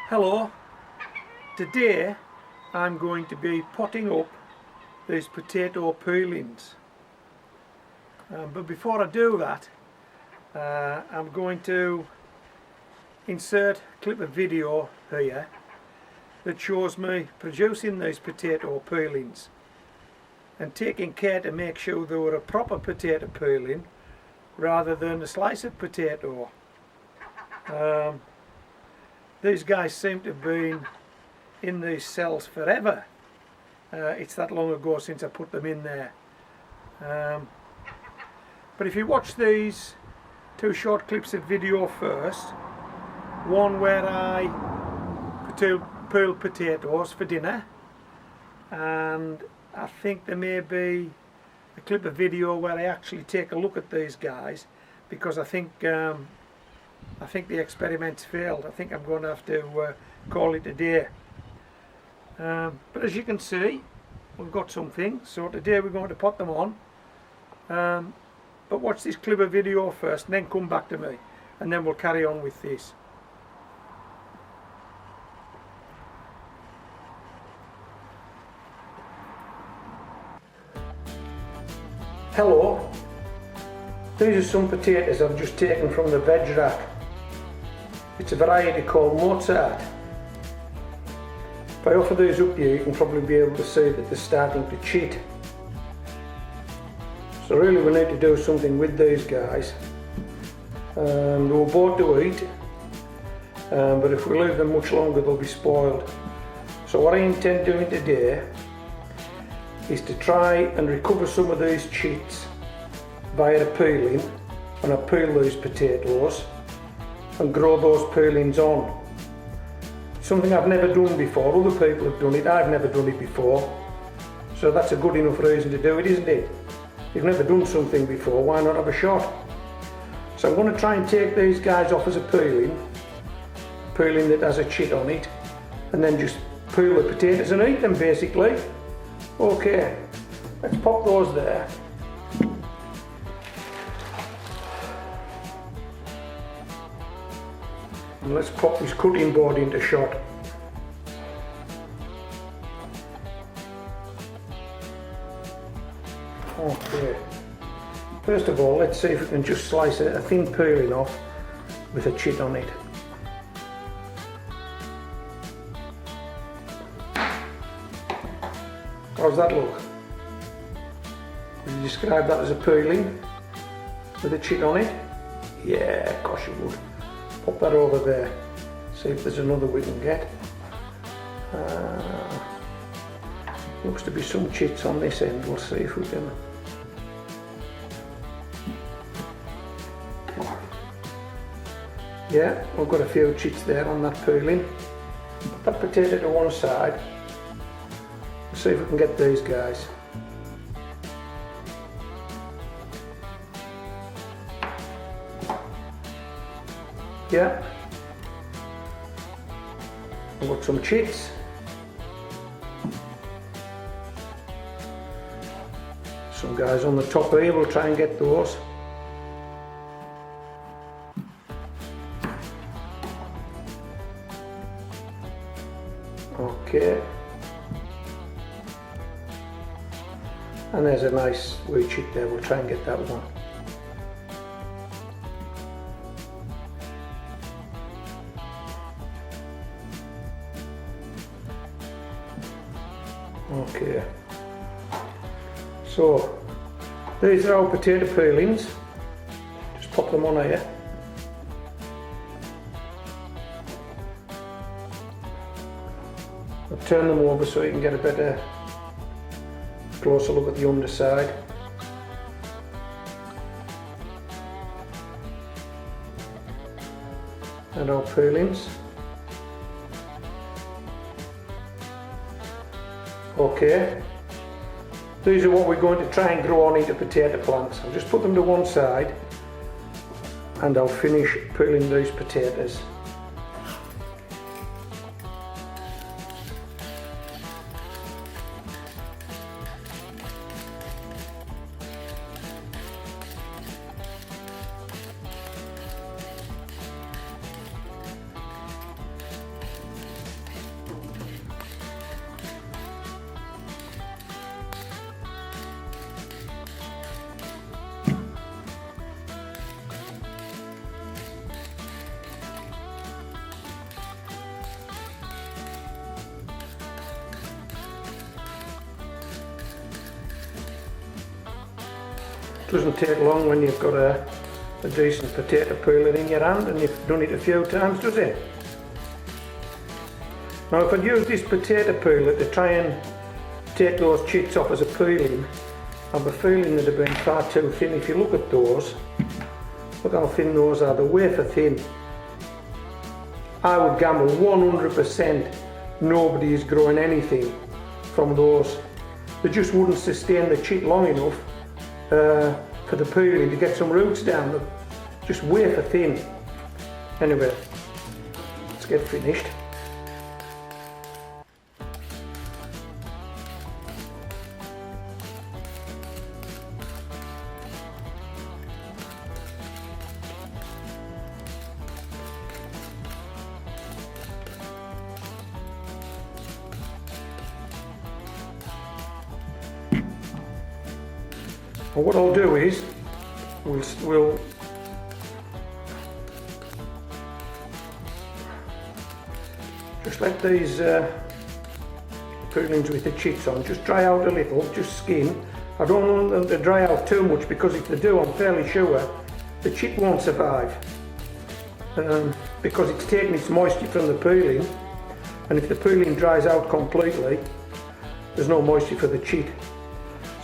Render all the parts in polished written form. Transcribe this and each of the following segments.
Hello, today I'm going to be potting up these potato peelings, but before I do that I'm going to insert a clip of video here that shows me producing these potato peelings and taking care to make sure they were a proper potato peeling rather than a slice of potato. These guys seem to have been in these cells forever. It's that long ago since I put them in there. But if you watch these two short clips of video first, one where I peel potatoes for dinner, and I think there may be a clip of video where I actually take a look at these guys, because I think the experiment's failed. I think I'm going to have to call it a day. But as you can see, we've got something. So today we're going to pot them on. But watch this clip of video first, and then come back to me, and then we'll carry on with this. Hello, these are some potatoes I've just taken from the veg rack. It's a variety called Mozart. If I offer these up to you, you can probably be able to see that they're starting to cheat. So really we need to do something with these guys. They were bought to eat, but if we leave them much longer they'll be spoiled. So what I intend doing today is to try and recover some of these cheats via a peeling, and I peel these potatoes and grow those peelings on. Something I've never done before. Other people have done it, I've never done it before, so that's a good enough reason to do it, isn't it? If you've never done something before, why not have a shot? So I'm going to try and take these guys off as a peeling that has a chit on it, and then just peel the potatoes and eat them basically. Okay, let's pop those there. And let's pop this cutting board into shot. Okay, first of all let's see if we can just slice a thin peeling off with a chit on it. How's that look? Would you describe that as a peeling with a chit on it? Yeah, of course you would. Pop that over there, see if there's another we can get. Looks to be some chits on this end, we'll see if we can. Yeah, we've got a few chits there on that peeling. Put that potato to one side. See if we can get these guys. Yeah, I've got some chits. Some guys on the top here, we'll try and get those. Okay. And there's a nice wee chit there, we'll try and get that one. Okay, so these are our potato peelings. Just pop them on here. I'll turn them over so you can get a better closer look at the underside. And our peelings. Okay, these are what we're going to try and grow on into potato plants. I'll just put them to one side and I'll finish peeling these potatoes. Doesn't take long when you've got a decent potato peeler in your hand and you've done it a few times, does it? Now if I'd used this potato peeler to try and take those chits off as a peeling, I've a feeling they'd have been far too thin. If you look at those, look how thin those are, they're wafer thin. I would gamble 100% nobody is growing anything from those. They just wouldn't sustain the chit long enough for the peeling to get some roots down. They're just wafer thin. Anyway, let's get finished. And what I'll do is, we'll just let these peelings with the chits on just dry out a little, just skim. I don't want them to dry out too much, because if they do, I'm fairly sure the chit won't survive, because it's taking its moisture from the peeling, and if the peeling dries out completely, there's no moisture for the chit.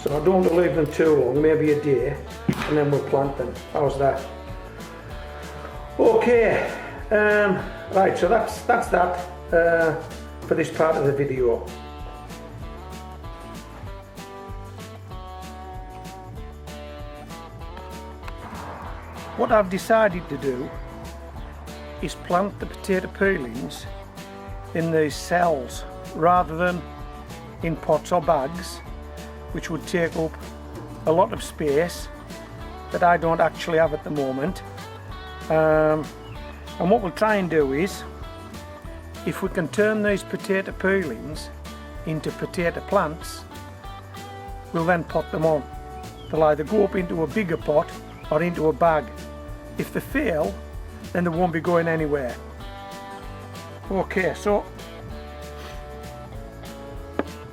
So I don't want to leave them too long, maybe a day, and then we'll plant them. How's that? Okay, right, so that's that for this part of the video. What I've decided to do is plant the potato peelings in these cells rather than in pots or bags, which would take up a lot of space that I don't actually have at the moment. And what we'll try and do is, if we can turn these potato peelings into potato plants, we'll then pot them on. They'll either go up into a bigger pot or into a bag. If they fail, then they won't be going anywhere. Okay, so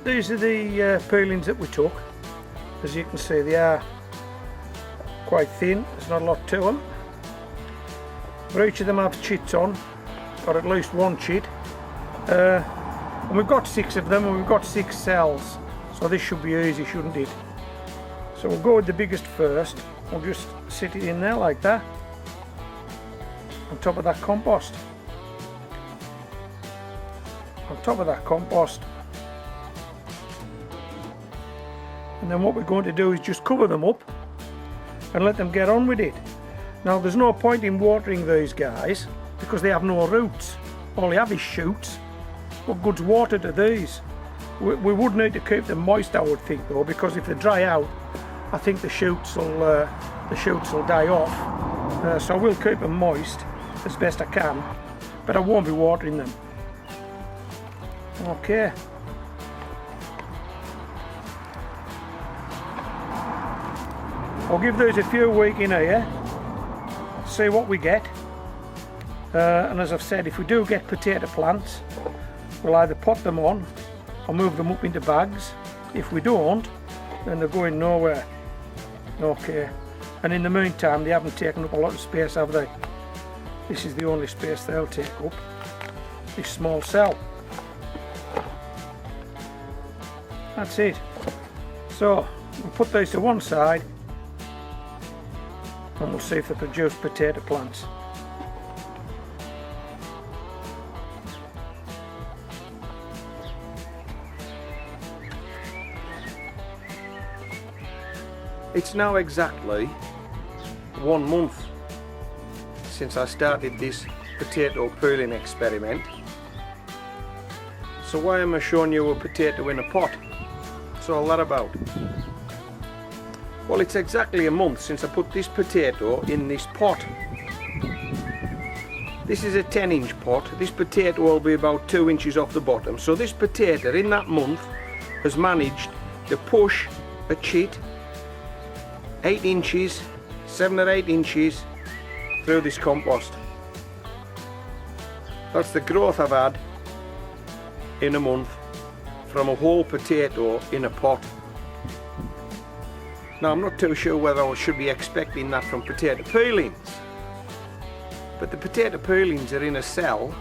these are the peelings that we took. As you can see, they are quite thin, there's not a lot to them. But each of them have chits on, or at least one chit. And we've got 6 of them, and we've got 6 cells. So this should be easy, shouldn't it? So we'll go with the biggest first. We'll just sit it in there like that, on top of that compost. On top of that compost. And then what we're going to do is just cover them up and let them get on with it. Now there's no point in watering these guys because they have no roots. All they have is shoots. What good's water to these? We would need to keep them moist, I would think, though, because if they dry out, I think the shoots will die off. So I will keep them moist as best I can, but I won't be watering them. Okay. I'll give these a few weeks in here, see what we get, and as I've said, if we do get potato plants, we'll either pot them on or move them up into bags. If we don't, then they're going nowhere. Okay, and in the meantime, they haven't taken up a lot of space, have they? This is the only space they'll take up, this small cell. That's it. So we'll put these to one side and we'll see if they produce potato plants. It's now exactly 1 month since I started this potato peeling experiment. So why am I showing you a potato in a pot? What's all that about? Well, it's exactly a month since I put this potato in this pot. This is a 10-inch pot. This potato will be about 2 inches off the bottom. So this potato in that month has managed to push a chit 8 inches, 7 or 8 inches through this compost. That's the growth I've had in a month from a whole potato in a pot. Now I'm not too sure whether I should be expecting that from potato peelings, but the potato peelings are in a cell,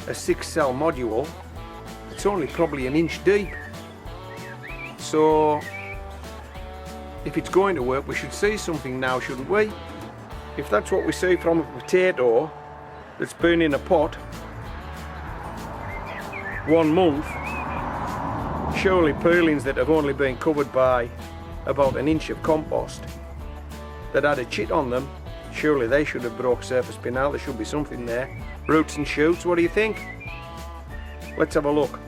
a 6-cell module. It's only probably an inch deep. So if it's going to work, we should see something now, shouldn't we? If that's what we see from a potato that's been in a pot 1 month, surely peelings that have only been covered by about an inch of compost that had a chit on them, surely they should have broke surface by now. There should be something there. Roots and shoots, what do you think? Let's have a look.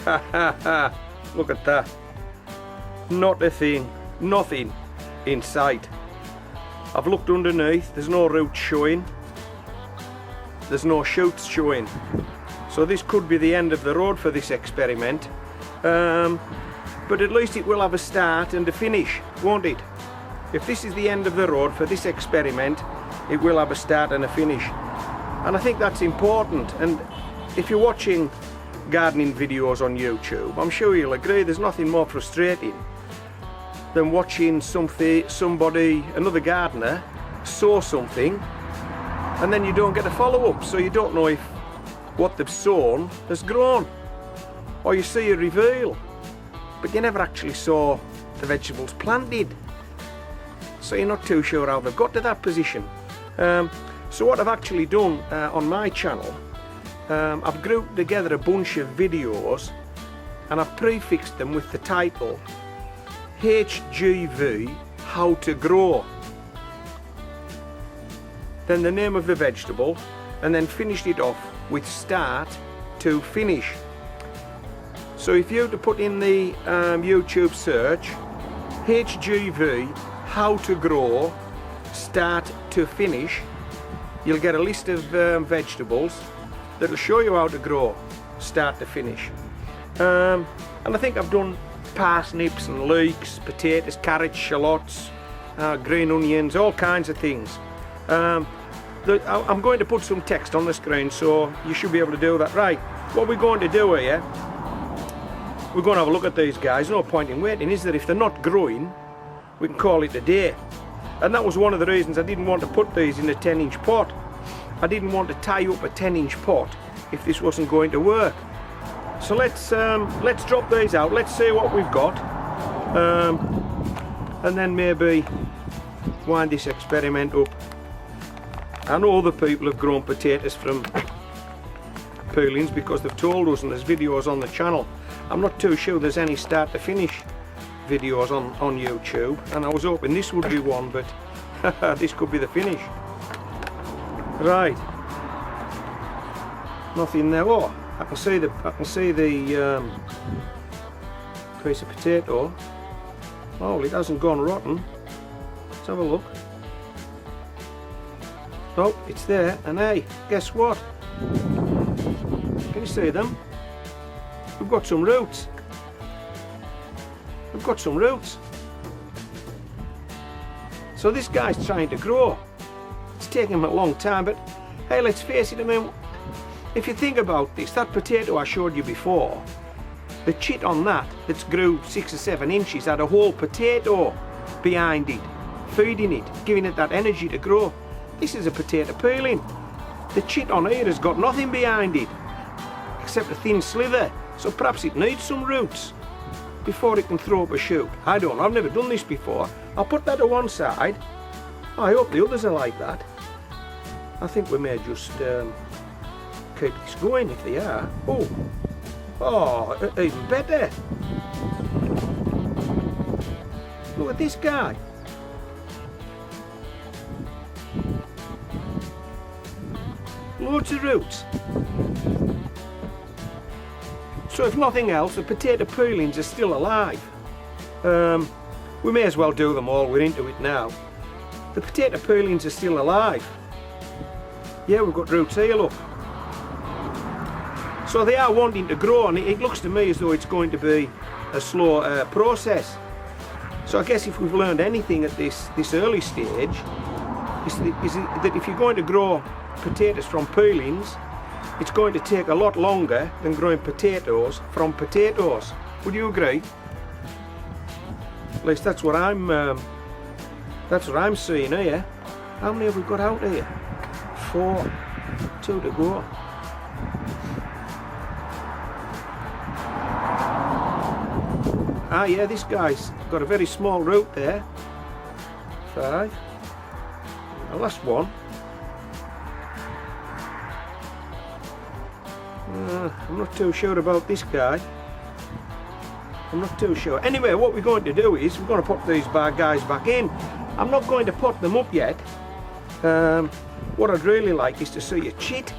Ha ha ha, look at that. Not a thing, nothing in sight. I've looked underneath, there's no roots showing, there's no shoots showing. So this could be the end of the road for this experiment. But at least it will have a start and a finish, won't it? If this is the end of the road for this experiment, it will have a start and a finish. And I think that's important. And if you're watching gardening videos on YouTube, I'm sure you'll agree there's nothing more frustrating than watching somebody, another gardener, sow something and then you don't get a follow-up, so you don't know if what they've sown has grown, or you see a reveal but you never actually saw the vegetables planted, so you're not too sure how they've got to that position. So what I've actually done on my channel, I've grouped together a bunch of videos and I've prefixed them with the title HGV How to Grow, then the name of the vegetable, and then finished it off with start to finish. So if you were to put in the YouTube search HGV How to Grow Start to Finish, you'll get a list of vegetables that'll show you how to grow start to finish. And I think I've done parsnips and leeks, potatoes, carrots, shallots, green onions, all kinds of things. I'm going to put some text on the screen, so you should be able to do that. Right, what we're going to do here, we're going to have a look at these guys. No point in waiting, is there? If they're not growing, we can call it a day. And that was one of the reasons I didn't want to put these in a 10-inch pot. I didn't want to tie up a 10-inch pot if this wasn't going to work. So let's drop these out, let's see what we've got, and then maybe wind this experiment up. I know other people have grown potatoes from peelings because they've told us, and there's videos on the channel. I'm not too sure there's any start to finish videos on YouTube, and I was hoping this would be one, but this could be the finish. Right, nothing there. Oh, I can see the piece of potato. Oh, it hasn't gone rotten. Let's have a look. Oh, it's there, and hey, guess what? Can you see them? We've got some roots. We've got some roots. So this guy's trying to grow. It's taking him a long time, but hey, let's face it, I mean, if you think about this, that potato I showed you before, the chit on that that's grew 6 or 7 inches had a whole potato behind it, feeding it, giving it that energy to grow. This is a potato peeling. The chit on here has got nothing behind it except a thin slither, so perhaps it needs some roots before it can throw up a shoot. I don't know, I've never done this before. I'll put that to one side. I hope the others are like that. I think we may just keep this going if they are. Oh, even better. Look at this guy. Loads of roots. So if nothing else, the potato peelings are still alive. We may as well do them all, we're into it now. The potato peelings are still alive. Yeah, we've got roots here, look. So they are wanting to grow, and it looks to me as though it's going to be a slow process. So I guess if we've learned anything at this early stage, is that if you're going to grow potatoes from peelings, it's going to take a lot longer than growing potatoes from potatoes. Would you agree? At least that's what I'm seeing here. How many have we got out here? 4, 2 to go. Ah yeah, this guy's got a very small root there. 5. The last one. I'm not too sure about this guy. I'm not too sure. Anyway, what we're going to do is we're going to put these guys back in. I'm not going to put them up yet. What I'd really like is to see a chit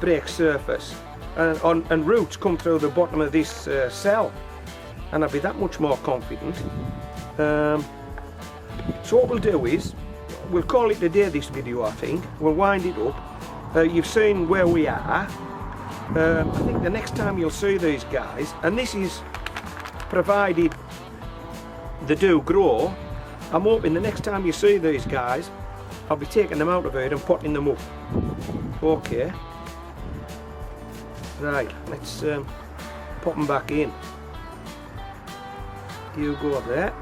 break surface and roots come through the bottom of this cell, and I'll be that much more confident. So what we'll do is we'll call it a day, this video. I think we'll wind it up. You've seen where we are. I think the next time you'll see these guys, and this is provided they do grow, I'm hoping the next time you see these guys I'll be taking them out of here and potting them up. Okay, right, let's pop them back in. You go there.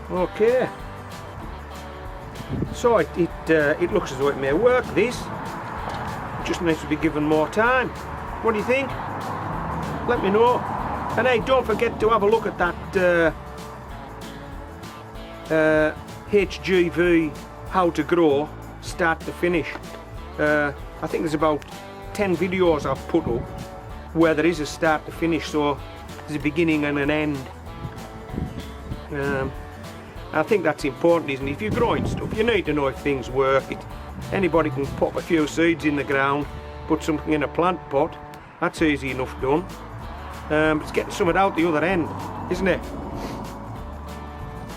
Okay, so it looks as though it may work. This just needs to be given more time. What do you think? Let me know. And hey, don't forget to have a look at that HGV how to grow start to finish. I think there's about 10 videos I've put up where there is a start to finish, so there's a beginning and an end. I think that's important, isn't it? If you're growing stuff, you need to know if things work. Anybody can pop a few seeds in the ground, put something in a plant pot. That's easy enough done. But it's getting something out the other end, isn't it?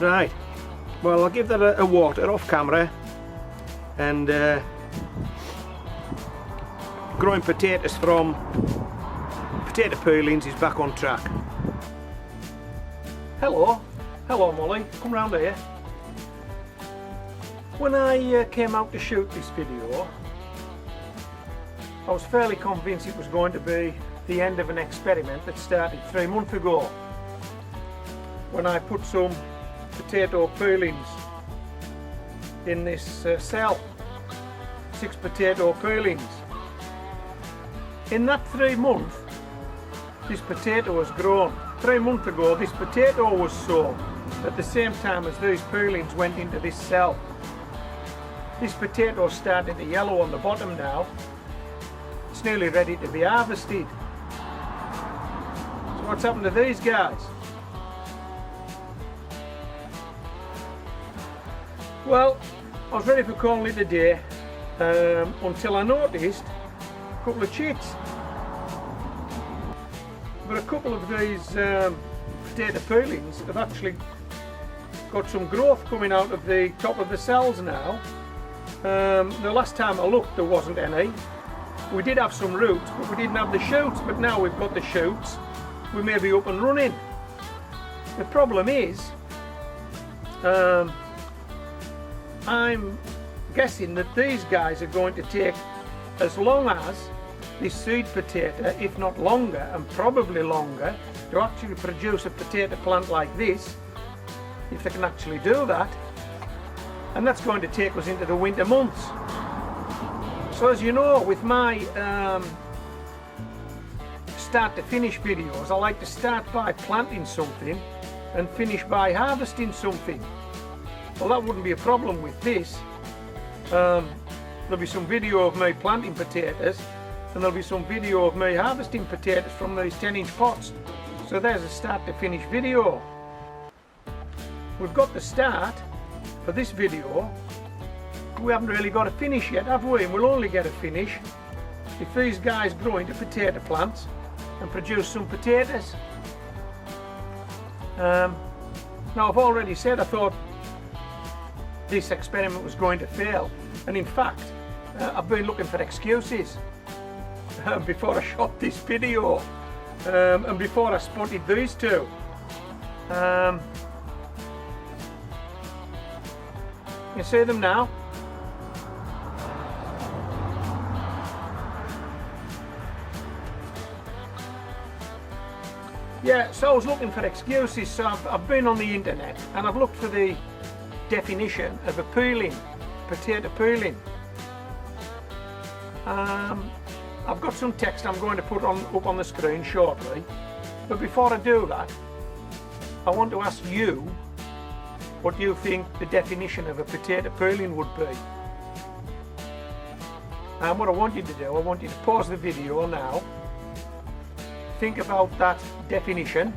Right. Well, I'll give that a water off camera, and growing potatoes from potato peelings is back on track. Hello. Hello Molly, come round here. When I came out to shoot this video, I was fairly convinced it was going to be the end of an experiment that started 3 months ago, when I put some potato peelings in this cell. 6 potato peelings. In that 3 months, this potato has grown. 3 months ago, this potato was sown at the same time as these peelings went into this cell. This potato is starting to yellow on the bottom now. It's nearly ready to be harvested. So what's happened to these guys? Well, I was ready for calling it a day until I noticed a couple of chits. But a couple of these potato peelings have actually got some growth coming out of the top of the cells now. The last time I looked, there wasn't any. We did have some roots, but we didn't have the shoots. But now we've got the shoots, we may be up and running. The problem is, I'm guessing that these guys are going to take as long as this seed potato, if not longer, and probably longer, to actually produce a potato plant like this, if they can actually do that. And that's going to take us into the winter months. So as you know, with my start to finish videos, I like to start by planting something and finish by harvesting something. Well, that wouldn't be a problem with this. There'll be some video of me planting potatoes, and there'll be some video of me harvesting potatoes from these 10-inch pots. So there's a start to finish video. We've got the start for this video. We haven't really got a finish yet, have we? And we'll only get a finish if these guys grow into potato plants and produce some potatoes. Now, I've already said I thought this experiment was going to fail, and in fact I've been looking for excuses before I shot this video, and before I spotted these two. You see them now? Yeah, so I was looking for excuses, so I've been on the internet and I've looked for the definition of a peeling, potato peeling. I've got some text I'm going to put up on the screen shortly, but before I do that, I want to ask you what you think the definition of a potato peeling would be. And what I want you to do, I want you to pause the video now, think about that definition,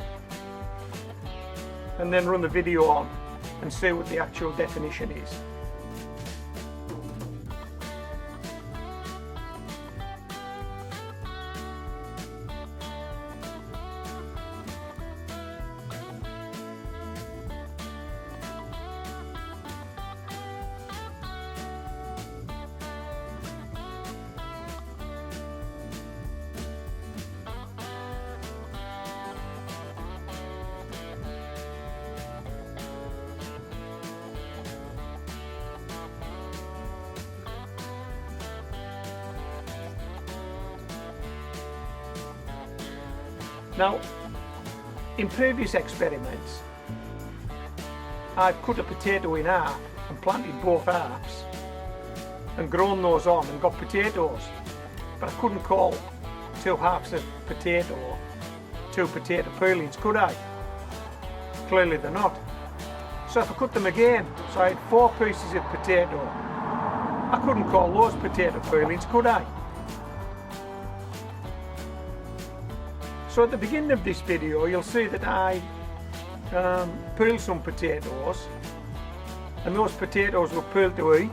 and then run the video on and see what the actual definition is. Now, in previous experiments, I've cut a potato in half and planted both halves and grown those on and got potatoes, but I couldn't call two halves of potato two potato peelings, could I? Clearly they're not. So if I cut them again, so I had 4 pieces of potato, I couldn't call those potato peelings, could I? So at the beginning of this video, you'll see that I peeled some potatoes, and those potatoes were peeled to eat,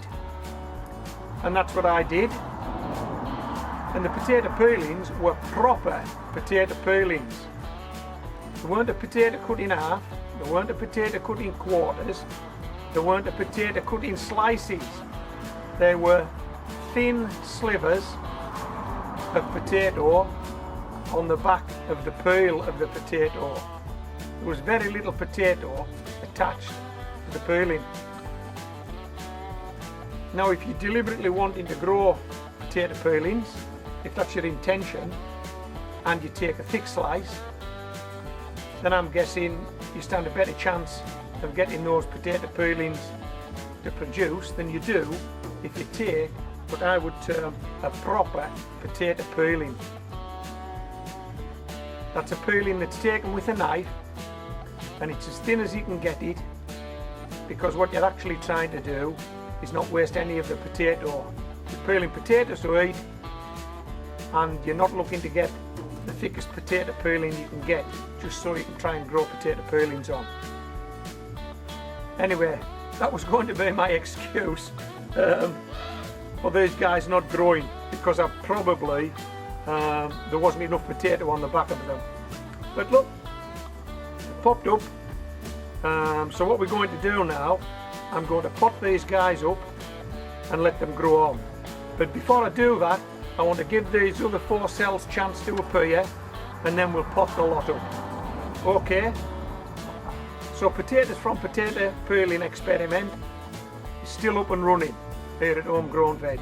and that's what I did. And the potato peelings were proper potato peelings. They weren't a potato cut in half, they weren't a potato cut in quarters, they weren't a potato cut in slices. They were thin slivers of potato on the back of the peel of the potato. There was very little potato attached to the peeling. Now if you're deliberately wanting to grow potato peelings, if that's your intention, and you take a thick slice, then I'm guessing you stand a better chance of getting those potato peelings to produce than you do if you take what I would term a proper potato peeling. That's a peeling that's taken with a knife, and it's as thin as you can get it, because what you're actually trying to do is not waste any of the potato. You're peeling potatoes to eat, and you're not looking to get the thickest potato peeling you can get, just so you can try and grow potato peelings on. Anyway, that was going to be my excuse for these guys not growing, because I probably there wasn't enough potato on the back of them. But look, it popped up. So what we're going to do now, I'm going to pot these guys up and let them grow on. But before I do that, I want to give these other 4 cells a chance to appear, and then we'll pot the lot up. Okay? So Potatoes from Potato Peeling Experiment is still up and running here at Homegrown Veg.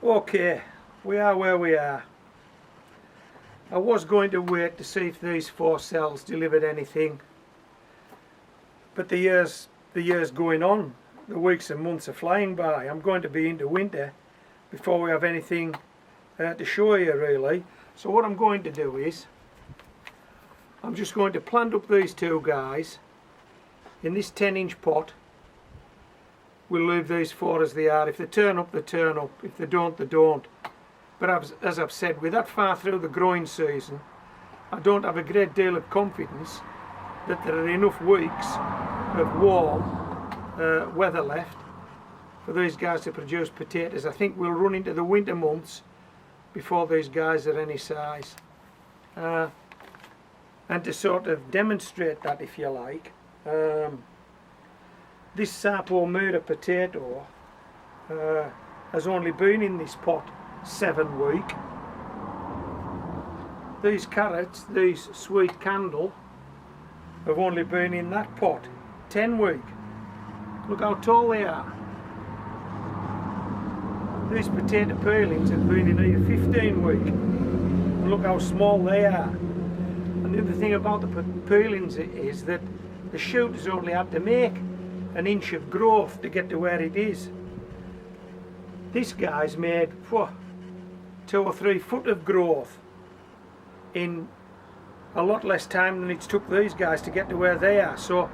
Okay, we are where we are. I was going to wait to see if these 4 cells delivered anything, but the years going on, the weeks and months are flying by. I'm going to be into winter before we have anything to show you really. So what I'm going to do is, I'm just going to plant up these 2 guys in this 10-inch pot. We'll leave these 4 as they are. If they turn up, they turn up. If they don't, they don't. But as I've said, we're that far through the growing season, I don't have a great deal of confidence that there are enough weeks of warm weather left for these guys to produce potatoes. I think we'll run into the winter months before these guys are any size. And to sort of demonstrate that, if you like, this Sapo Mura potato has only been in this pot 7 weeks. These carrots, these sweet candle, have only been in that pot 10 weeks. Look how tall they are. These potato peelings have been in here 15 weeks. And look how small they are. And the other thing about the peelings is that the shoot has only had to make an inch of growth to get to where it is. This guy's made 2 or 3 foot of growth in a lot less time than it's took these guys to get to where they are. So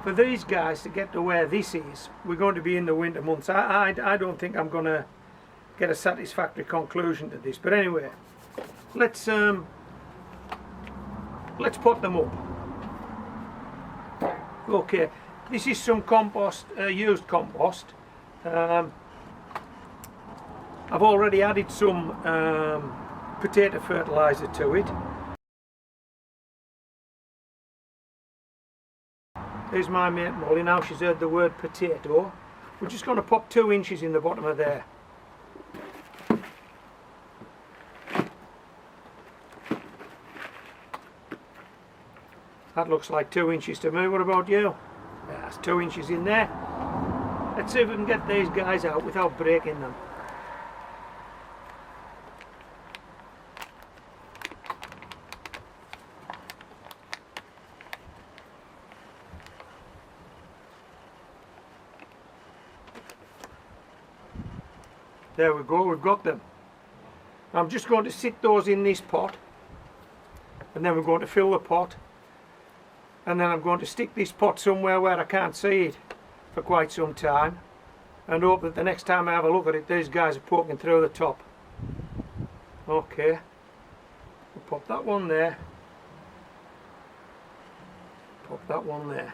for these guys to get to where this is, we're going to be in the winter months. I don't think I'm going to get a satisfactory conclusion to this. But anyway, let's pot them up. Okay, this is some compost, used compost. I've already added some potato fertilizer to it. There's my mate Molly. Now she's heard the word potato. We're just going to pop 2 inches in the bottom of there. That looks like 2 inches to me. What about you? Yeah, that's 2 inches in there. Let's see if we can get these guys out without breaking them. There we go, we've got them. I'm just going to sit those in this pot, and then we're going to fill the pot, and then I'm going to stick this pot somewhere where I can't see it for quite some time, and hope that the next time I have a look at it, these guys are poking through the top. Okay, we'll pop that one there, pop that one there,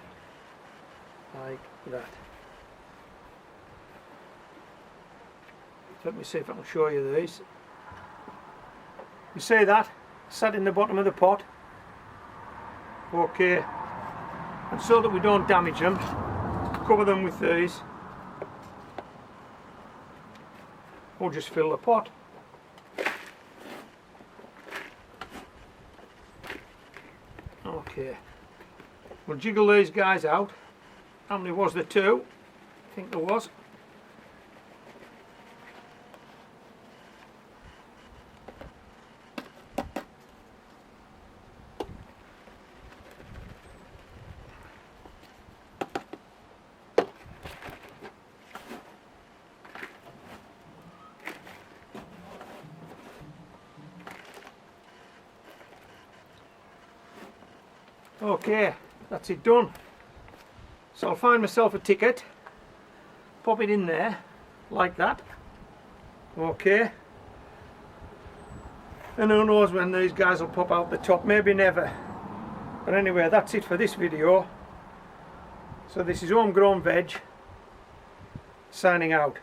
like that. Let me see if I can show you these. You see that? Sat in the bottom of the pot. Okay. And so that we don't damage them, cover them with these. Or just fill the pot. Okay. We'll jiggle these guys out. How many was there? 2? I think there was. Okay, that's it done. So I'll find myself a ticket, pop it in there, like that. Okay. And who knows when these guys will pop out the top, maybe never. But anyway, that's it for this video. So this is Homegrown Veg, signing out.